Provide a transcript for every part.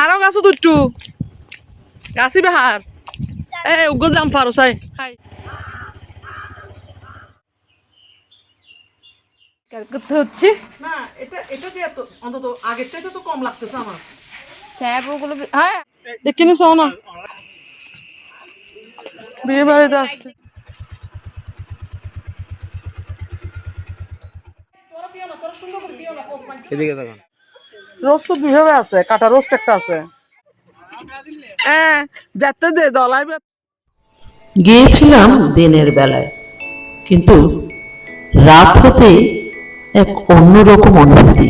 আরো গাছ দুটু গাছি বেহার এ উগ্র জাম পারো চাই হাই করতে হচ্ছে না এটা এটা দিয়ে তো অন্তত আগের চাইতে তো কম লাগতেছে আমার স্যাপগুলো হ্যাঁ এখানে শোনো না বিয়ে বাড়িতে আসছে এদিকে দেখুন রোস্ট তো দুইভাবে আছে কাটা রোস্ট একটা আছে হ্যাঁ যেতে যে দলাই গিয়েছিলাম দিনের বেলায়, কিন্তু রাত হতে এক অন্যরকম অনুভূতি।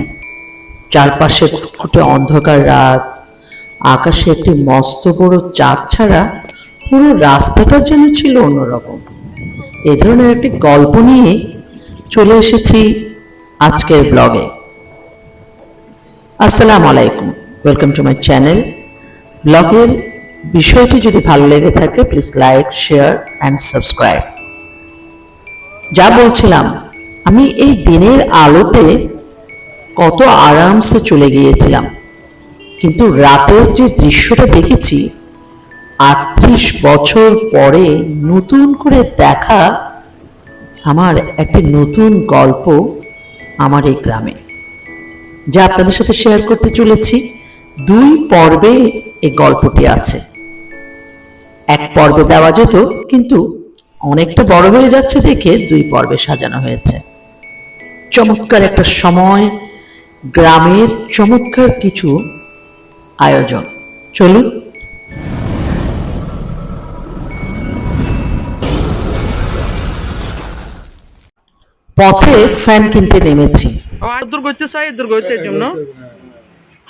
চারপাশে ঘুটঘুটে অন্ধকার রাত, আকাশে একটি মস্ত বড় চাঁদ ছাড়া পুরো রাস্তাটা যেন ছিল অন্যরকম। এ ধরনের একটি গল্প নিয়ে চলে এসেছি আজকের ব্লগে। আসসালামু আলাইকুম, ওয়েলকাম টু মাই চ্যানেল। ব্লগের বিষয়টি যদি ভালো লেগে থাকে please like, share and subscribe. যা বলছিলাম, আমি এই দিনের আলোতে কত আরামসে চলে গিয়েছিলাম, কিন্তু রাতের যে দৃশ্যটা দেখেছি 38 বছর পরে নতুন করে দেখা আমার একটি নতুন গল্প আমার এই গ্রামে, যা আপনাদের সাথে শেয়ার করতে চলেছি। 2 পর্বে এই গল্পটি আছে। এক পর্বে দেওয়া যেত, কিন্তু অনেকটা বড় হয়ে যাচ্ছে দেখে 2 পর্বে সাজানো হয়েছে। চমৎকার একটা সময়, গ্রামের চমৎকার কিছু আয়োজন। চলুন। পথে ফ্যান কিনতে নেমেছি। দূর করতে চাই দূর করতে জন্য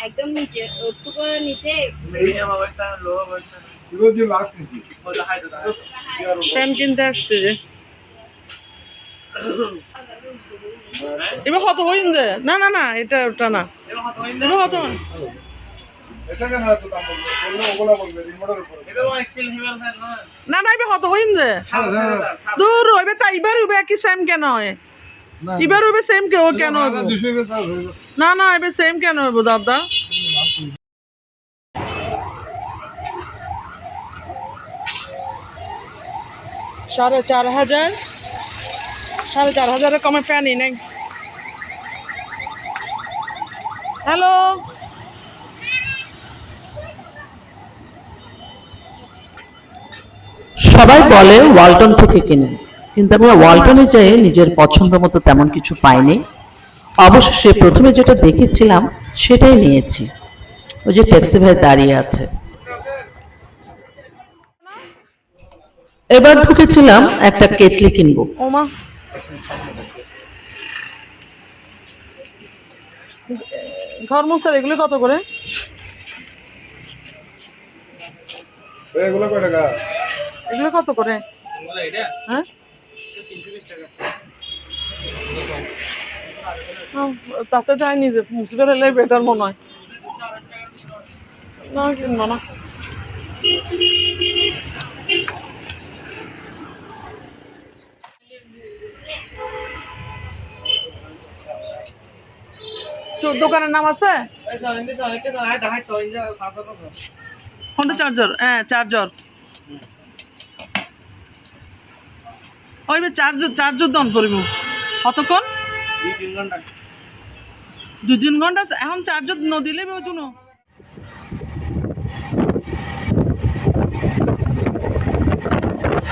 একদম নিচে ওটুকু নিচে ফ্যান কিনতে আসছে যে এবার কত হইন যে না না না এটা ওটা না এবার কত না না এবার কত হইন যে দূর হইবে তাই এবার হইবে কি সেম কেন হয় এবার হইবে সেম কেউ কেন হইব না না এবার সেম কেন হইব দাদা সাড়ে 4,500 কমে ফ্যানই নেই হ্যালো সবাই বলে ওয়ালটন থেকে কিনেন, কিন্তু আমি ওয়ালটনে যেয়ে নিজের পছন্দ মতো তেমন কিছু পাইনি। অবশেষে প্রথমে যেটা দেখেছিলাম সেটাই নিয়েছি। ওই যে ট্যাক্সি ভাই দাঁড়িয়ে আছে। এবার ঢুকেছিলাম একটা কেটলি কিনবো। ওমা ঘর মশার এগুলো কত করে এগুলো কয় টাকা? এগুলো কত করে হ্যাঁ তাতে যাই নিজে মুসি করে এলে বেটার মনে হয় না কিনবো না দোকানের নাম আছে ফোনটা চার্জার হ্যাঁ চার্জার ওই চার্জার দন করিব কতক্ষণ 2-3 ঘন্টা এখন চার্জার ন দিলে ওই তো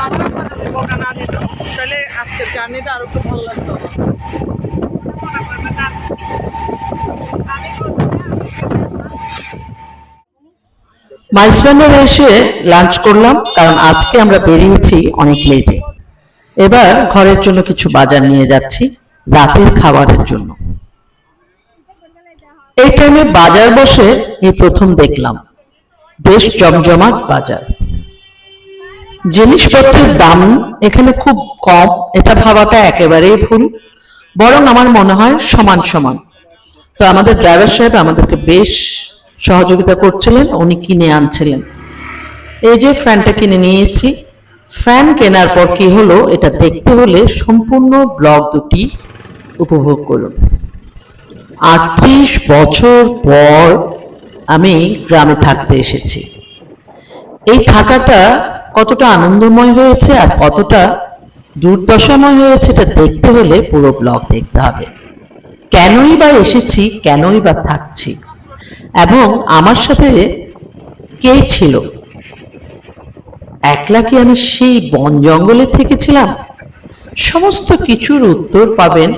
আমার যদি বকা না দিত তাহলে আজকের জার্নিটা আরো একটু ভালো লাগতো মাইলস্টনে এসে লাঞ্চ করলাম, কারণ আজকে আমরা বেরিয়েছি অনেক লেটে। এবার ঘরের জন্য কিছু বাজার নিয়ে যাচ্ছি রাতের খাবারের জন্য। এই টাইমে বাজার বসে এই প্রথম দেখলাম। বেশ জমজমাট বাজার। জিনিসপত্রের দাম এখানে খুব কম, এটা ভাবাটা একেবারেই ভুল। বরং আমার মনে হয় সমান সমান। তো আমাদের ড্রাইভার সাহেব আমাদেরকে বেশ সহযোগিতা করছিলেন, উনি কিনে আনছিলেন। এই যে ফ্যানটা কিনে নিয়েছি। ফ্যান কেনার পর কি হলো এটা দেখতে হলে সম্পূর্ণ ব্লগ দুটি উপভোগ করুন। 38 বছর পর আমি গ্রামে থাকতে এসেছি। এই থাকাটা কতটা আনন্দময় হয়েছে আর কতটা দুর্দশাময় হয়েছে এটা দেখতে হলে পুরো ব্লগ দেখতে হবে। কেনই বা এসেছি, কেনই বা থাকছি, এবং আমার সাথে কে ছিল, একলা কি আমি সেই বন জঙ্গলে থেকেছিলাম, সমস্ত কিছুর উত্তর পাবেন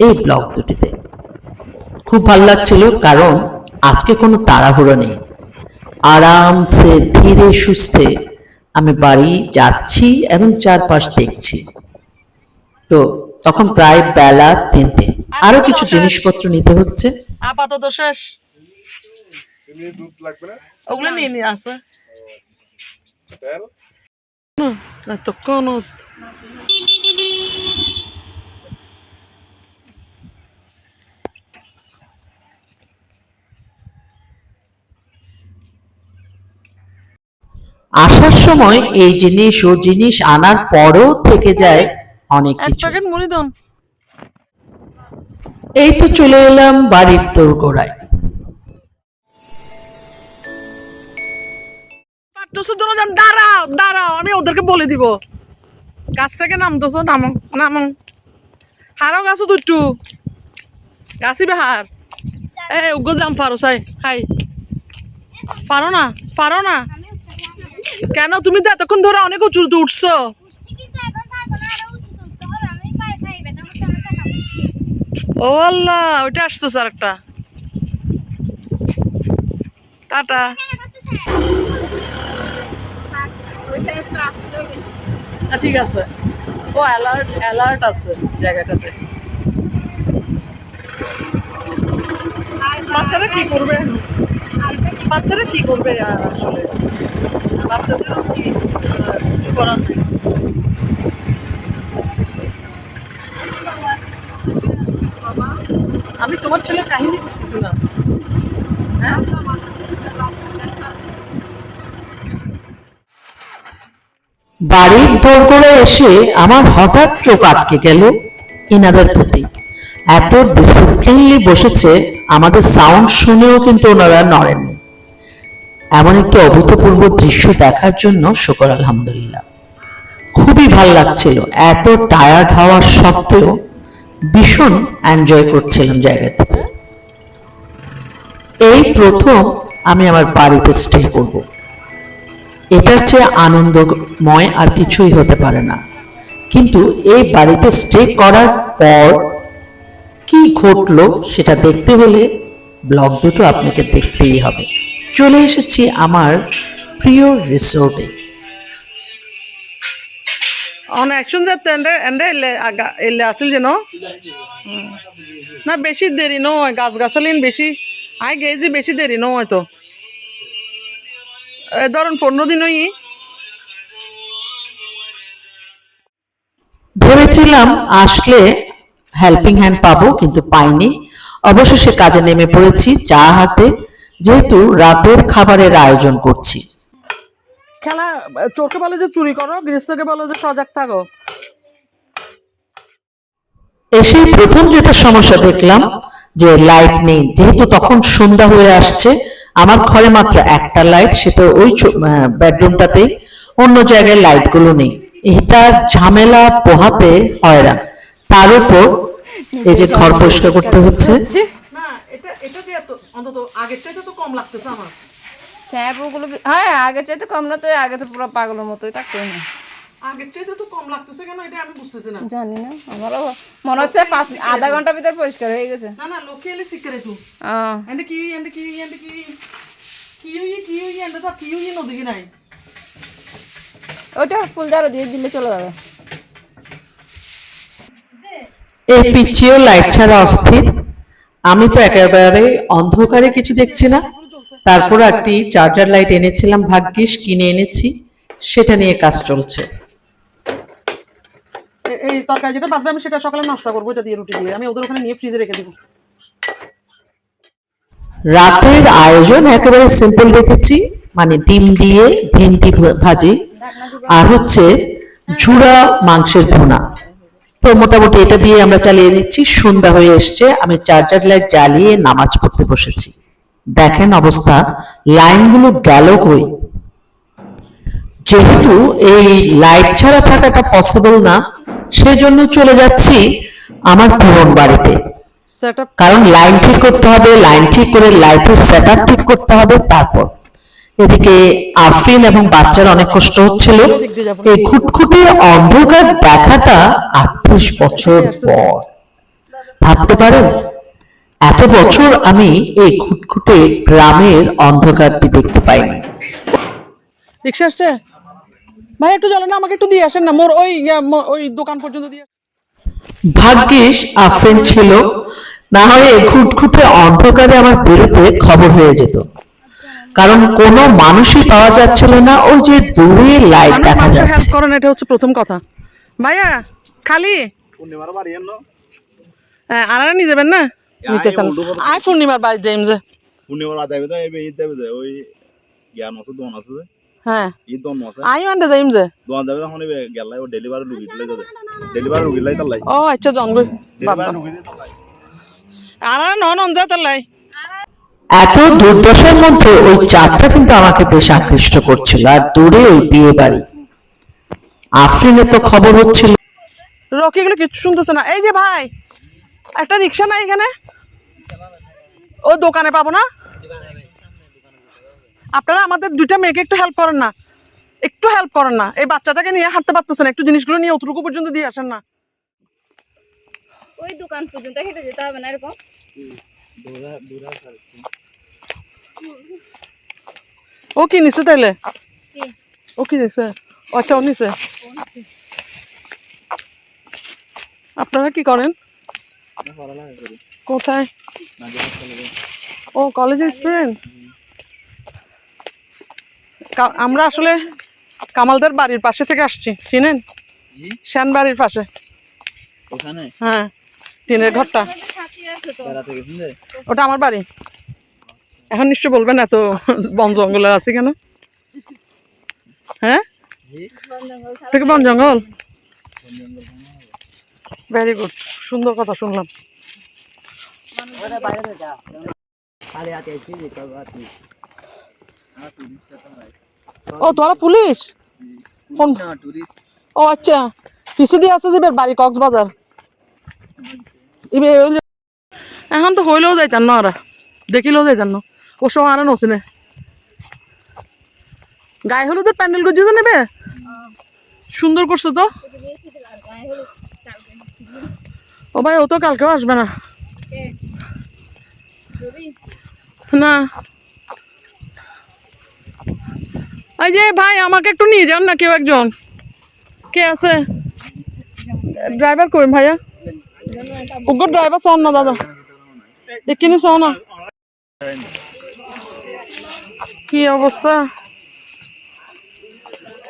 এই ব্লগ দুটিতে। খুব ভালো লাগছিল, কারণ আজকে কোনো তাড়াহুড়ো নেই, আরামসে ধীরে সুস্থে আমি বাড়ি যাচ্ছি এবং চারপাশ দেখছি। তো তখন প্রায় বেলা 3টে, আরো কিছু জিনিসপত্র নিতে হচ্ছে। আপাতত শেষ। দুধ লাগবে না? ওগুলো নিয়ে নিয়ে আসে তেল? এতক্ষণ আসার সময় এই জিনিস ও জিনিস আনার পরও থেকে যায় অনেক এক কিছু। প্যাকেট মুড়ি দাও। এই তো চলে এলাম বাড়ির দোরগোড়ায়। দাঁড়াও দাঁড়াও, আমি ওদেরকে বলে দিব। গাছ থেকে নামতেছ, নামো নামো। হারও গাছ দুটু গাছি বেহার। উগ্র যাম পারো চাই হাই পারো না, পারো না কেন? তুমি তো এতক্ষণ ধরে অনেক উঁচুতে উঠছো। ও আল্লাহ, ওইটা আসতেছে আর একটা। টাটা। ঠিক আছে, ও অ্যালার্ট অ্যালার্ট আছে জায়গাটাতে। বাচ্চারা কি করবে, বাচ্চারা কি করবে আসলে, বাচ্চাদেরও কি কিছু করার নেই। আমি তোমার ছেলের কাহিনী বুঝতেছিলাম। হ্যাঁ, বাড়ির দোরগোড়ায় এসে আমার হঠাৎ চোখ আটকে গেল ইনাদের প্রতি। এত ডিসিপ্লিনলি বসেছে, আমাদের সাউন্ড শুনেও কিন্তু ওনারা নড়েননি। এমন একটি অভূতপূর্ব দৃশ্য দেখার জন্য শুকর আলহামদুলিল্লাহ। খুবই ভালো লাগছিল, এত টায়ার্ড হওয়ার সত্ত্বেও ভীষণ এনজয় করছিলাম জায়গাটাতে। এই প্রথম আমি আমার বাড়িতে স্টে করব। এটার চেয়ে আনন্দময় আর কিছুই হতে পারে না। কিন্তু এই বাড়িতে স্টে করার পর কি ঘটলো সেটা দেখতে হলে ব্লগ দুটো আপনাকে দেখতেই হবে। চলে এসেছি আমার প্রিয় রিসোর্টে। অ্যাকশন যাতে এন্ডে এলে আসিল যেন না, বেশি দেরি নয়, গাছ গাছালিন বেশি আই গেছি, বেশি দেরি নয় তো। ধরুন 15 দিন ওই ভেবেছিলাম আসলে হেল্পিং হ্যান্ড পাবো, কিন্তু পাইনি। অবশেষে কাজে নেমে পড়েছি চা হাতে, যেহেতু রাতের খাবারের আয়োজন করছি। খেলা চোরকে বলে যে চুরি করো, গৃহস্থকে বলে যে সজাগ থাকো। এসে প্রথম যেটা সমস্যা দেখলাম যে লাইট নেই, যেহেতু তখন সন্ধ্যা হয়ে আসছে। আমার ঘরে মাত্র একটা লাইট, সেটা ওই বেডরুমটাতেই, অন্য জায়গায় লাইট গুলো নেই। এটার ঝামেলা পোহাতে হয়রান, তার উপর এই যে ঘর পরিষ্কার করতে হচ্ছে। না, এটা এটা যে এত অন্তত আগের চাইতে তো কম লাগতেছে আমার। স্যাপগুলো হ্যাঁ আগের চাইতে কম না, তো আগে তো পুরো পাগলের মতোই থাকতো না। আগের চাইতে তো কম লাগতেছে কেন, এটা আমি বুঝতেছি না। জানি না, আমারও মনে হচ্ছে আধা ঘন্টার ভিতর পরিষ্কার হয়ে গেছে। না না, লোকে এলে শিখে রেখো। আহ এন্ড কি এন্ড কি এন্ড কি কি হই এন্ড তো কি হই নদী নাই। ওটা ফুল দাঁড়ো দিয়ে দিলে চলে যাবে। এই পিছিয়েও লাইট ছাড়া অস্থির। আমি তো একেবারে অন্ধকারে কিছু দেখছি না। তারপর একটি চার্জার লাইট এনেছিলাম, ভাগ্যিস কিনে এনেছি, সেটা নিয়ে কাজ চলছে। এই তরকারি যেটা বাঁচবে আমি সেটা সকালে নাস্তা করবো, এটা দিয়ে রুটি দিয়ে আমি ওদের ওখানে নিয়ে ফ্রিজে রেখে দিব। রাতের আয়োজন একেবারে সিম্পল রেখেছি, মানে ডিম দিয়ে ভেন্ডি ভাজি আর হচ্ছে ঝুড়া মাংসের ভুনা। তো মোটামুটি এটা দিয়ে আমরা চালিয়ে দিচ্ছি। সন্ধ্যা হয়ে এসছে, আমি চার্জার লাইট জ্বালিয়ে নামাজ পড়তে বসেছি। দেখেন অবস্থা, লাইনগুলো গেল কই। যেহেতু এই লাইট ছাড়া থাকাটা পসিবল না, সেজন্য চলে যাচ্ছি আমার পুরন বাড়িতে। সেটআপ কারণ লাইন ঠিক করতে হবে, লাইন ঠিক করে লাইটের সেটআপ ঠিক করতে হবে। তারপর এদিকে আফরিন এবং বাচ্চার অনেক কষ্ট হচ্ছিল। এই খুটখুটে অন্ধকার দেখাটা 38 বছর পর। ভাবতে পারেন এত বছর আমি এই খুটখুটে গ্রামের অন্ধকারটি দেখতে পাইনি। রিক্সা আসছে ভাই, একটু চলো না, আমাকে একটু দিয়ে আসেন না, মোর ওই দোকান পর্যন্ত দিয়ে। ভাগ্যিস আফরিন ছিল, না হয় এই খুটখুটে অন্ধকারে আমার বেরোতে খবর হয়ে যেত। কারণ কোনো মানুষই পাওয়া যাচ্ছিল না। ওই যে দূরে লাইট দেখা হেল্প যাচ্ছে। করেন, এটা হচ্ছে প্রথম কথা। ভাইয়া খালি পূর্ণিমার বাড়ি এনো আনারা নিয়ে যাবেন না, নিতে চান আয় পূর্ণিমার বাড়ি জেমস। পূর্ণিমার বাড়ি যাবে তো এই যাবে যে ওই জ্ঞান আছে দোন আছে যে হ্যাঁ এই দোন আছে আই আন্ডে জেমস। দোন যাবে তখন গেলাই ও ডেলিভারি রুগী দিলে যাবে ডেলিভারি রুগী লাই তালাই ও আচ্ছা জঙ্গল বাবা ডেলিভারি রুগী তালাই আনারা নন যা তালাই। এত দুর্দশার মধ্যে ওই চাঁদটা কিন্তু আমাকে বেশ আকৃষ্ট করছিল। আর দূরে ওই বিয়ে বাড়ি, আফরিনের তো খবর হচ্ছিল। রকি এগুলো কিছু শুনতেছে না। এই যে ভাই, একটা রিক্সা নাই এখানে, ও দোকানে পাবো না? আপনারা আমাদের দুইটা মেয়েকে একটু হেল্প করেন না, একটু হেল্প করেন না। এই বাচ্চাটাকে নিয়ে হাঁটতে পারতেছেন, একটু জিনিসগুলো নিয়ে অতটুকু পর্যন্ত দিয়ে আসেন না। ওই দোকান পর্যন্ত হেঁটে যেতে হবে না এরকম? ও কি নিছে তাইলে? ও কি নিছে? আচ্ছা ও নিছে। আপনারা কি করেন? কোথায়? ও কলেজের স্টুডেন্ট। আমরা আসলে কামালদার বাড়ির পাশে থেকে আসছি, চিনেন? শ্যান বাড়ির পাশে ওখানে হ্যাঁ, টিনের ঘরটা, বেড়াতে গেছেন যে? ওটা আমার বাড়ি। এখন নিশ্চয় বলবেন এত বন জঙ্গলে আছে কেন? হ্যাঁ, থেকে বন জঙ্গল। ভেরি গুড, সুন্দর কথা শুনলাম। ও তোরা পুলিশ? কোন? ও আচ্ছা, পিছু দিয়ে আছে যে বাড়ি কক্সবাজার। এখন তো হইলেও যাইতাম না, ওরা দেখিলেও যাইতাম না। ও সব আর নছিনে গায়ে হলুদের প্যান্ডেল গজিয়ে নেবে, সুন্দর করছে তো। ও ভাই, ও তো কালকেও আসবে না। না এই যে ভাই, আমাকে একটু নিয়ে যান না কেউ একজন। কে আছে? ড্রাইভার কই ভাইয়া? ওগো ড্রাইভার শোন না দাদা, এখানে শোন না। কি অবস্থা,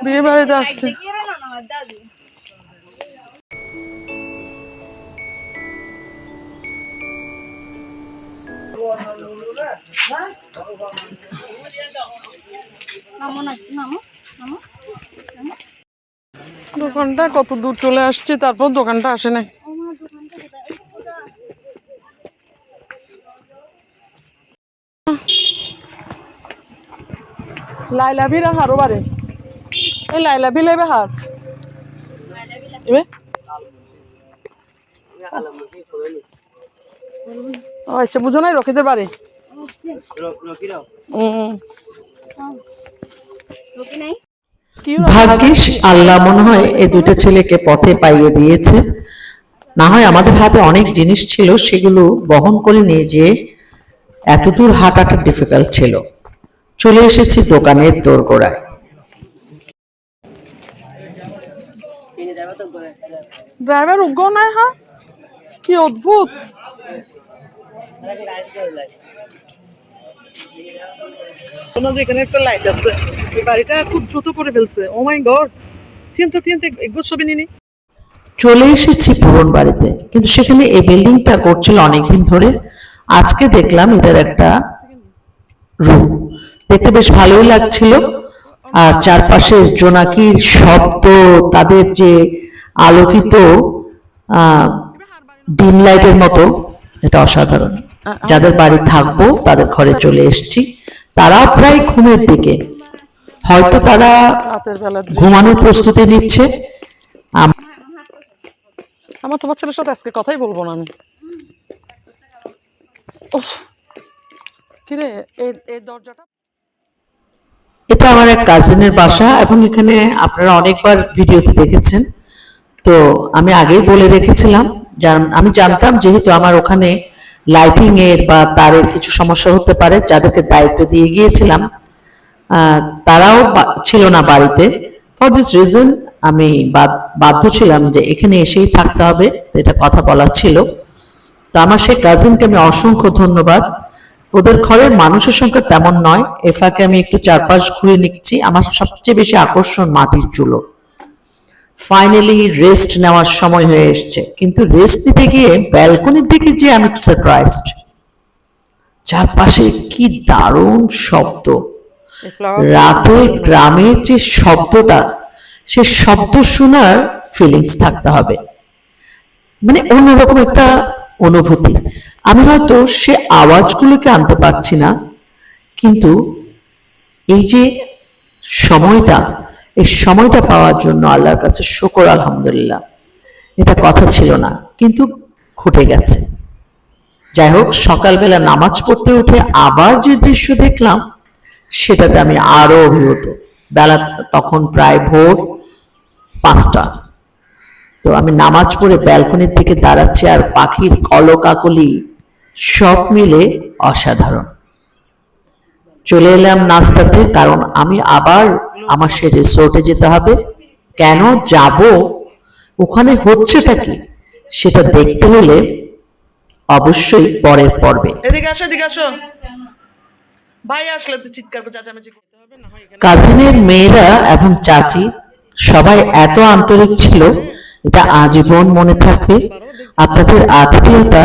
বিয়ে বাড়িতে আসছে। দোকানটা কত দূর চলে আসছে, তারপর দোকানটা আসে নাই। লাইলা ভিরা হারো বারে, এই লাইলা ভি লেবে হার এবে। ও আচ্ছা, বুঝো নাই রকিদের বাড়ি। ভাগ্যিস আল্লাহ মনে হয় এই দুটো ছেলেকে পথে পাইয়ে দিয়েছে, না হয় আমাদের হাতে অনেক জিনিস ছিল, সেগুলো বহন করে নিয়ে যেয়ে এতদূর হাঁটাটা ডিফিকাল্ট ছিল। চলে এসেছি দোকানের দোরগোড়ায়। ড্রাইভার উগ্র নাই। হ্যাঁ, কি অদ্ভুত। এখানে একটা লাইট আছে, এই বাড়িটা খুব দ্রুত করে ফেলছে। ও মাই গড, এগুলো ছবি নিনি। চলে এসেছি পুরন বাড়িতে, কিন্তু সেখানে এই বিল্ডিংটা করছিল অনেকদিন ধরে। আজকে দেখলাম এটার একটা রুম, দেখতে বেশ ভালোই লাগছিল। আর চারপাশে জোনাকির শব্দ, তাদের যে আলোকিত ডিম লাইটের মতো, এটা অসাধারণ। যাদের বাড়ি থাকবো তাদের ঘরে চলে এসেছি। তারা প্রায় ঘুমের দিকে, হয়তো তারা রাতের বেলা ঘুমানোর প্রস্তুতি নিচ্ছে। আমার তোমার ছেলের সাথে আজকে কথাই বলবো না আমি। উফ, কিরে এই দরজাটা। এটা আমার এক কাজিনের বাসা এবং এখানে আপনারা অনেকবার ভিডিওতে দেখেছেন। তো আমি আগেই বলে রেখেছিলাম, আমি জানতাম যেহেতু আমার ওখানে লাইটিং এর বা তারের কিছু সমস্যা হতে পারে, যাদেরকে দায়িত্ব দিয়ে গিয়েছিলাম তারাও ছিল না বাড়িতে। ফর দিস রিজন আমি বাধ্য ছিলাম যে এখানে এসেই থাকতে হবে, তো এটা কথা বলার ছিল। তো আমার সেই কাজিনকে আমি অসংখ্য ধন্যবাদ। ওদের ঘরের মানুষের সংখ্যা তেমন নয়, এ ফাঁকে আমি একটু চারপাশ ঘুরে নিচ্ছি। আমার সবচেয়ে বেশি আকর্ষণ মাটির চুলো। ফাইনালি রেস্ট নেওয়ার সময় হয়ে এসছে, কিন্তু রেস্ট নিতে গিয়ে ব্যালকনির দিকে যে আমি সারপ্রাইজড। চারপাশে কি দারুণ শব্দ! রাতে গ্রামের যে শব্দটা, সে শব্দ শোনার ফিলিংস থাকতে হবে, মানে অন্যরকম একটা অনুভূতি। আমি হয়তো সে আওয়াজগুলোকে আনতে পারছি না, কিন্তু এই যে সময়টা, এই সময়টা পাওয়ার জন্য আল্লাহর কাছে শুকর আলহামদুলিল্লাহ। এটা কথা ছিল না, কিন্তু ঘটে গেছে। যাই হোক, সকালবেলা নামাজ পড়তে উঠে আবার যে দৃশ্য দেখলাম সেটাতে আমি আরো অভিভূত। বেলা তখন প্রায় ভোর 5টা। তো আমি নামাজ পড়ে ব্যালকনির দিকে দাঁড়াচ্ছি, আর পাখির কলকাকলি সব মিলে অসাধারণ। চলে এলাম নাস্তাতে, কারণ আমি আবার আমার সে রিসোর্টে যেতে হবে। কেন যাব, ওখানে হচ্ছেটা কি, সেটা দেখতে হলে অবশ্যই পরের পর্বে। এদিকে আসো, এদিকে আসো। ভাই আসলে তো চিৎকার করে চেঁচামেচি করতে হবে না হয়। কাজিনের মেয়েরা এবং চাচি সবাই এত আন্তরিক ছিল, এটা আজীবন মনে থাকবে। আপনাদের আত্মীয়তা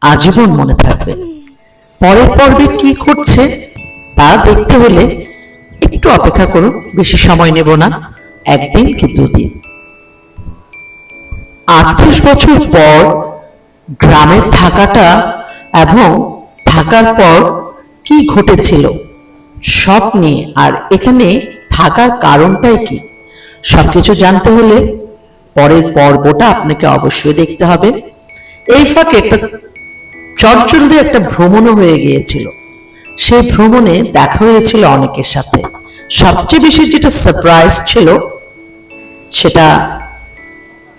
আজীবন মনে থাকবে। পরের পর্বে কি ঘটছে তা দেখতে হলে একটু অপেক্ষা করুন, বেশি সময় নেব না, 1 দিন কি 2 দিন। 38 বছর পর গ্রামে থাকাটা এবং থাকার পর কি ঘটেছিল সব নিয়ে, আর এখানে থাকার কারণটাই কি, সবকিছু জানতে হলে পরের পর্বটা আপনাকে অবশ্যই দেখতে হবে। এই ফাঁকে একটা চটজলদি একটা ভ্রমণও হয়ে গিয়েছিল। সেই ভ্রমণে দেখা হয়েছিল অনেকের সাথে। সবচেয়ে বেশি যেটা সারপ্রাইজ ছিল সেটা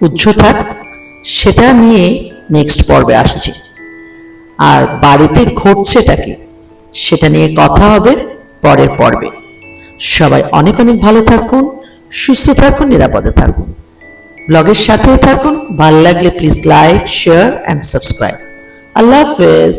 উচ্চতা, সেটা নিয়ে নেক্সট পর্বে আসছি। আর বাড়িতে ঘটছেটা কি সেটা নিয়ে কথা হবে পরের পর্বে। সবাই অনেক অনেক ভালো থাকুন, সুস্থ থাকুন, নিরাপদে থাকুন, ব্লগের সাথে থাকুন। ভালো লাগলে please like, share and subscribe. আল্লাহ হাফেজ।